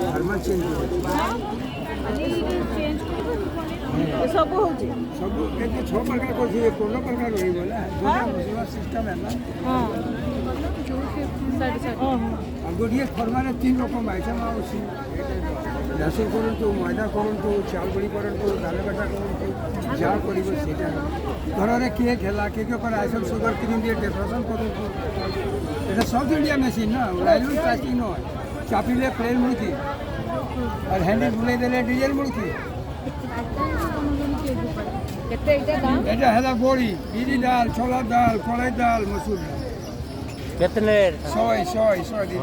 pharma change सब हो सब केते 6 प्रकार करछि 15 प्रकार रही बोला जोटा सिस्टम है ना हां गोटे फर्मार 3 रकम आइटम आउसी लसुन करतु मैदा करतु चाउल बड़ी करतु दाल कटा करतु जा करिवो सेटा घर रे केक हला केक पर आइसम सुगर क्रीम दिए डेकोरेशन करतु एटा साउथ इंडिया मशीन ना लाइलुन प्लास्टिक न चापिले प्लेन मुड़की और हैंडल बुले देले डीजल मुड़की केते इटा दाम एटा हला बोड़ी बिरी दाल छोला दाल कड़ाई दाल मसूर दाल कितने 100 दी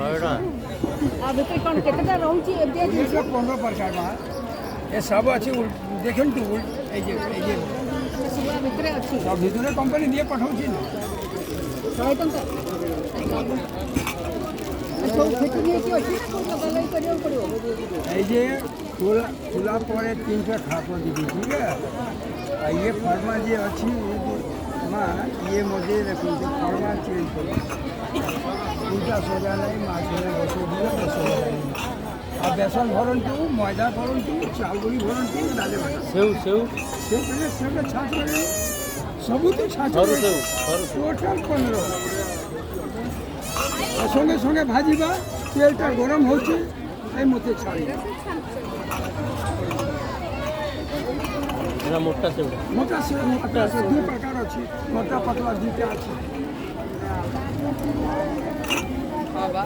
आ बिक्री कोन केतेटा रहउची एबे ये सब 15 प्रकार बा ये सब अछि देखन तू ए जे सब बिक्री अछि सब भितरे कंपनी दिए पठाउची ना 100 टंका सब खेती नहीं की अछि ना कोन गलाई करियो पड़ियो ए जे तुला परे 3टा खापो दी ठीक है आ ये फर्मा जे अछि मां ये मुझे रखो जे फर्मा चेंज करो उल्टा सोजा नहीं माछले बसो दिए बसो आ बेसन भरंतु मैदा भरंतु चाउल भरंतु डाले बटा सेव सेव से पहले सब छाछ करे सब तो छाछ सरू सेव टोटल 15 संगे संगे भाजीबा तेलटा गरम होची ए मते छाड़ी एना मोटा सेव मोटा से दू प्रकार अछि मोटा पतला दुटा अछि हां बा